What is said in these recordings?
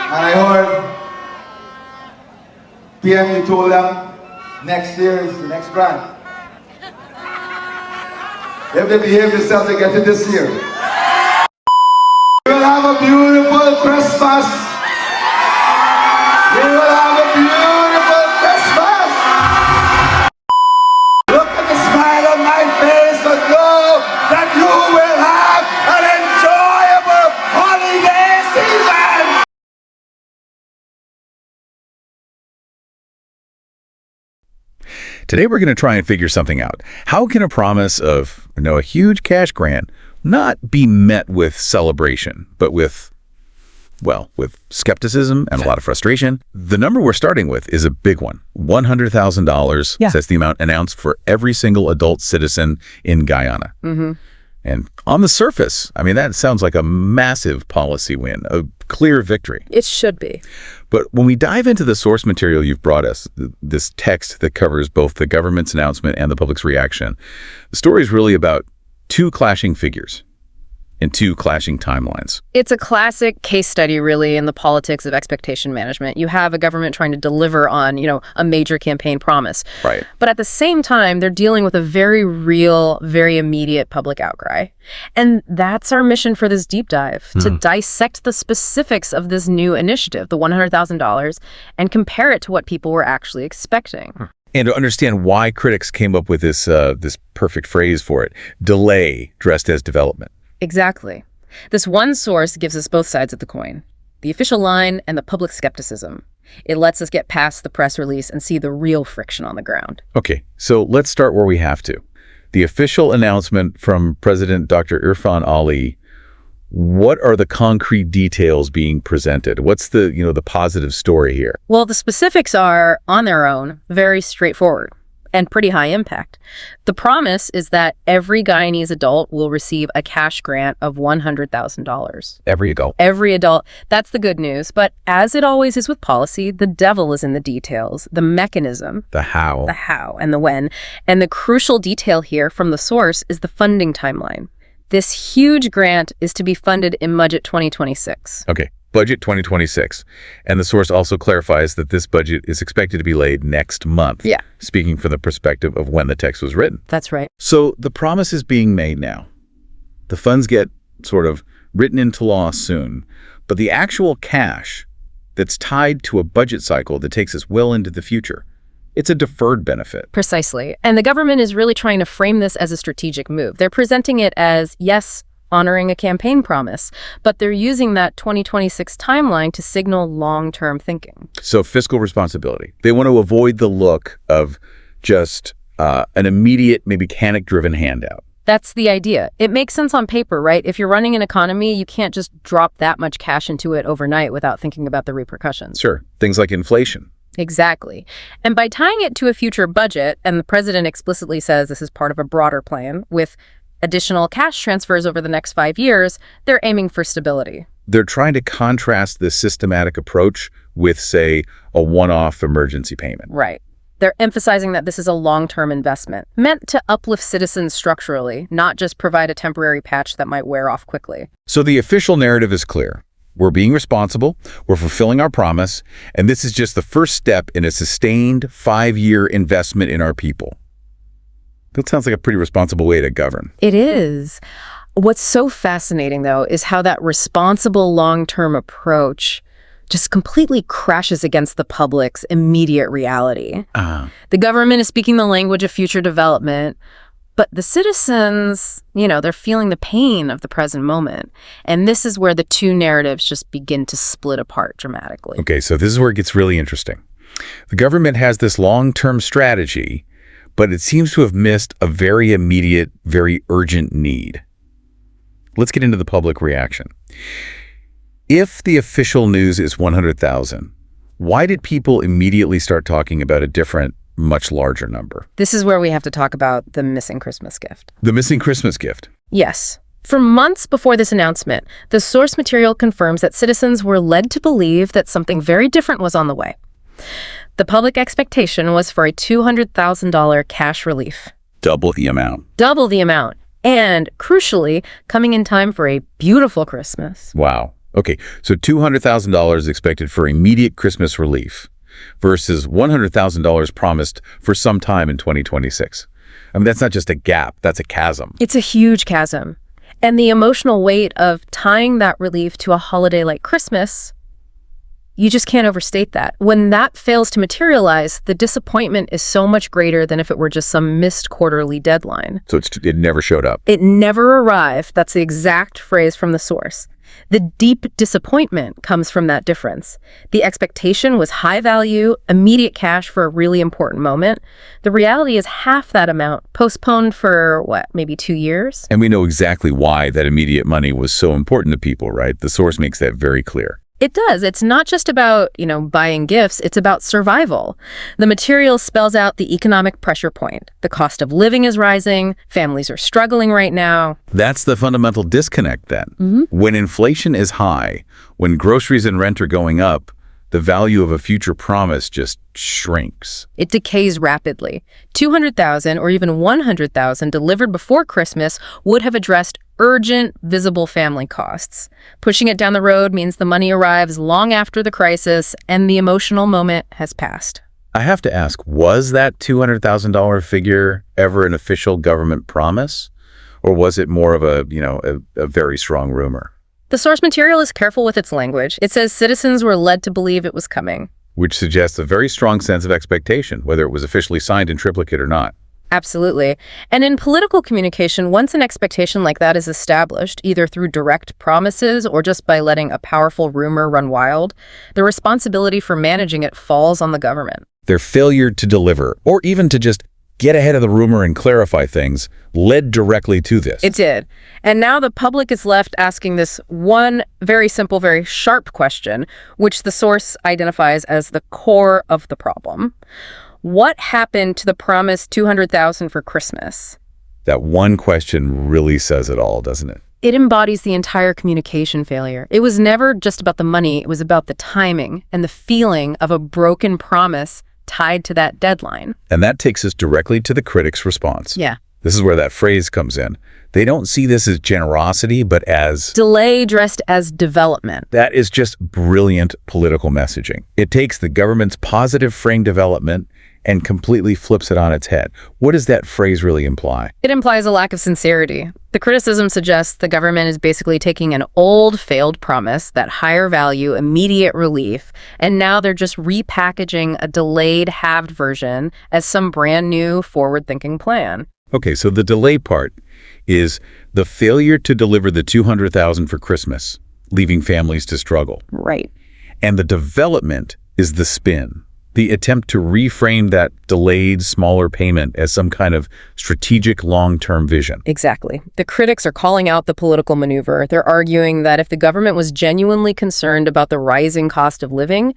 And I heard PME told them next year is the next grant. If they behave themselves, they get it this year. We will have a beautiful Christmas. We will have a beautiful Christmas. Look at the smile on my face and know that you will have an enjoyable holiday season. Today we're going to try and figure something out. How can a promise of, a huge cash grant not be met with celebration, but with skepticism and a lot of frustration? The number we're starting with is a big one. $100,000. Yeah. That's the amount announced for every single adult citizen in Guyana. Mm-hmm. And on the surface, that sounds like a massive policy win, a clear victory. It should be. But when we dive into the source material you've brought us, this text that covers both the government's announcement and the public's reaction, the story is really about two clashing figures and two clashing timelines. It's a classic case study, really, in the politics of expectation management. You have a government trying to deliver on, a major campaign promise. Right. But at the same time, they're dealing with a very real, very immediate public outcry. And that's our mission for this deep dive, to dissect the specifics of this new initiative, the $100,000, and compare it to what people were actually expecting. And to understand why critics came up with this perfect phrase for it, delay dressed as development. Exactly. This one source gives us both sides of the coin, the official line and the public skepticism. It lets us get past the press release and see the real friction on the ground. Okay, so let's start where we have to. The official announcement from President Dr. Irfaan Ali. What are the concrete details being presented? What's the positive story here? Well, the specifics are, on their own, very straightforward and pretty high impact. The promise is that every Guyanese adult will receive a cash grant of $100,000. Every adult. Every adult. That's the good news. But as it always is with policy, the devil is in the details, the mechanism. The how. The how and the when. And the crucial detail here from the source is the funding timeline. This huge grant is to be funded in Budget 2026. Okay, Budget 2026. And the source also clarifies that this budget is expected to be laid next month. Yeah. Speaking from the perspective of when the text was written. That's right. So the promise is being made now. The funds get sort of written into law soon. But the actual cash that's tied to a budget cycle that takes us well into the future, it's a deferred benefit. Precisely. And the government is really trying to frame this as a strategic move. They're presenting it as, yes, honoring a campaign promise, but they're using that 2026 timeline to signal long-term thinking. So fiscal responsibility. They want to avoid the look of just an immediate, maybe mechanic-driven handout. That's the idea. It makes sense on paper, right? If you're running an economy, you can't just drop that much cash into it overnight without thinking about the repercussions. Sure. Things like inflation. Exactly. And by tying it to a future budget, and the president explicitly says this is part of a broader plan, with additional cash transfers over the next 5 years, they're aiming for stability. They're trying to contrast this systematic approach with, say, a one-off emergency payment. Right. They're emphasizing that this is a long-term investment, meant to uplift citizens structurally, not just provide a temporary patch that might wear off quickly. So the official narrative is clear. We're being responsible, we're fulfilling our promise, and this is just the first step in a sustained 5-year investment in our people. That sounds like a pretty responsible way to govern. It is. What's so fascinating, though, is how that responsible long-term approach just completely crashes against the public's immediate reality. The government is speaking the language of future development, but the citizens, they're feeling the pain of the present moment. And this is where the two narratives just begin to split apart dramatically. Okay, so this is where it gets really interesting. The government has this long-term strategy, but it seems to have missed a very immediate, very urgent need. Let's get into the public reaction. If the official news is 100,000, why did people immediately start talking about a different, much larger number? This is where we have to talk about the missing Christmas gift. The missing Christmas gift. Yes. For months before this announcement, the source material confirms that citizens were led to believe that something very different was on the way. The public expectation was for a $200,000 cash relief. Double the amount. Double the amount. And, crucially, coming in time for a beautiful Christmas. Wow. Okay, so $200,000 expected for immediate Christmas relief versus $100,000 promised for some time in 2026. I mean, that's not just a gap, that's a chasm. It's a huge chasm. And the emotional weight of tying that relief to a holiday like Christmas, you just can't overstate that. When that fails to materialize, the disappointment is so much greater than if it were just some missed quarterly deadline. So it never showed up. It never arrived. That's the exact phrase from the source. The deep disappointment comes from that difference. The expectation was high value, immediate cash for a really important moment. The reality is half that amount, postponed for, maybe 2 years? And we know exactly why that immediate money was so important to people, right? The source makes that very clear. It does. It's not just about, buying gifts. It's about survival. The material spells out the economic pressure point. The cost of living is rising. Families are struggling right now. That's the fundamental disconnect then. When inflation is high, when groceries and rent are going up, the value of a future promise just shrinks. It decays rapidly. 200,000 or even 100,000 delivered before Christmas would have addressed urgent, visible family costs. Pushing it down the road means the money arrives long after the crisis and the emotional moment has passed. I have to ask, was that $200,000 figure ever an official government promise? Or was it more of a very strong rumor? The source material is careful with its language. It says citizens were led to believe it was coming. Which suggests a very strong sense of expectation, whether it was officially signed in triplicate or not. Absolutely. And in political communication, once an expectation like that is established, either through direct promises or just by letting a powerful rumor run wild, the responsibility for managing it falls on the government. Their failure to deliver, or even to just get ahead of the rumor and clarify things, led directly to this. It did. And now the public is left asking this one very simple, very sharp question, which the source identifies as the core of the problem. What happened to the promised $200,000 for Christmas? That one question really says it all, doesn't it? It embodies the entire communication failure. It was never just about the money. It was about the timing and the feeling of a broken promise tied to that deadline. And that takes us directly to the critics' response. Yeah. This is where that phrase comes in. They don't see this as generosity, but as delay dressed as development. That is just brilliant political messaging. It takes the government's positive frame development and completely flips it on its head. What does that phrase really imply? It implies a lack of sincerity. The criticism suggests the government is basically taking an old failed promise, that higher value, immediate relief, and now they're just repackaging a delayed, halved version as some brand new, forward-thinking plan. Okay, so the delay part is the failure to deliver the $200,000 for Christmas, leaving families to struggle. Right. And the development is the spin, the attempt to reframe that delayed, smaller payment as some kind of strategic long-term vision. Exactly. The critics are calling out the political maneuver. They're arguing that if the government was genuinely concerned about the rising cost of living,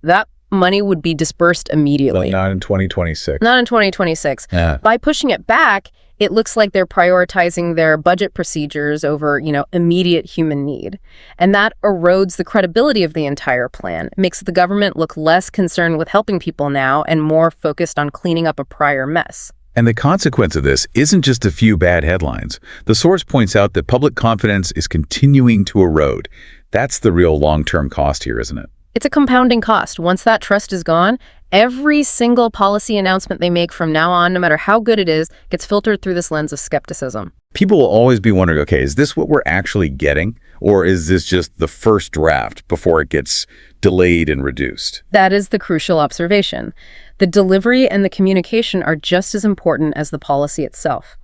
that money would be dispersed immediately. But not in 2026. Not in 2026. Yeah. By pushing it back, it looks like they're prioritizing their budget procedures over, immediate human need. And that erodes the credibility of the entire plan. It makes the government look less concerned with helping people now and more focused on cleaning up a prior mess. And the consequence of this isn't just a few bad headlines. The source points out that public confidence is continuing to erode. That's the real long-term cost here, isn't it? It's a compounding cost. Once that trust is gone, every single policy announcement they make from now on, no matter how good it is, gets filtered through this lens of skepticism. People will always be wondering, okay, is this what we're actually getting? Or is this just the first draft before it gets delayed and reduced? That is the crucial observation. The delivery and the communication are just as important as the policy itself.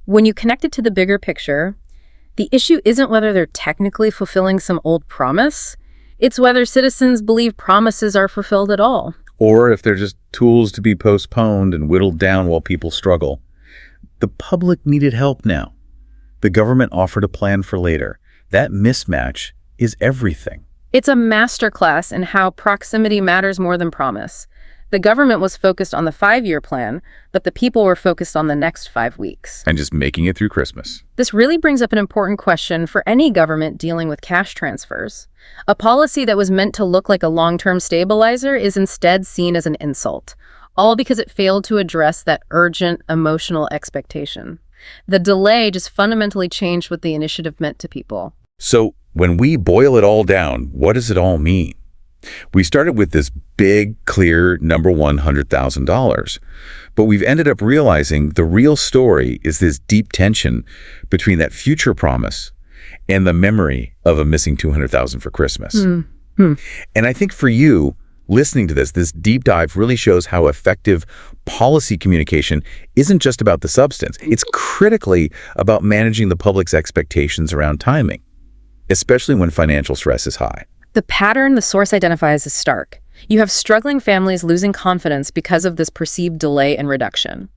When you connect it to the bigger picture, the issue isn't whether they're technically fulfilling some old promise. It's whether citizens believe promises are fulfilled at all. Or if they're just tools to be postponed and whittled down while people struggle. The public needed help now. The government offered a plan for later. That mismatch is everything. It's a masterclass in how proximity matters more than promise. The government was focused on the 5-year plan, but the people were focused on the next 5 weeks. And just making it through Christmas. This really brings up an important question for any government dealing with cash transfers. A policy that was meant to look like a long-term stabilizer is instead seen as an insult, all because it failed to address that urgent emotional expectation. The delay just fundamentally changed what the initiative meant to people. So when we boil it all down, what does it all mean? We started with this big, clear number $100,000, but we've ended up realizing the real story is this deep tension between that future promise and the memory of a missing $200,000 for Christmas. And I think for you, listening to this deep dive really shows how effective policy communication isn't just about the substance. It's critically about managing the public's expectations around timing, especially when financial stress is high. The pattern the source identifies is stark. You have struggling families losing confidence because of this perceived delay and reduction.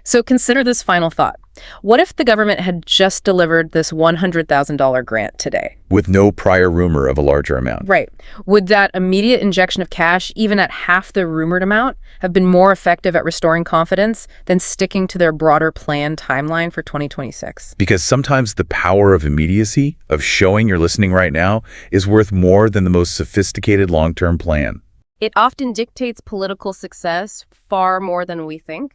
So consider this final thought. What if the government had just delivered this $100,000 grant today? With no prior rumor of a larger amount. Right. Would that immediate injection of cash, even at half the rumored amount, have been more effective at restoring confidence than sticking to their broader planned timeline for 2026? Because sometimes the power of immediacy, of showing you're listening right now, is worth more than the most sophisticated long-term plan. It often dictates political success far more than we think.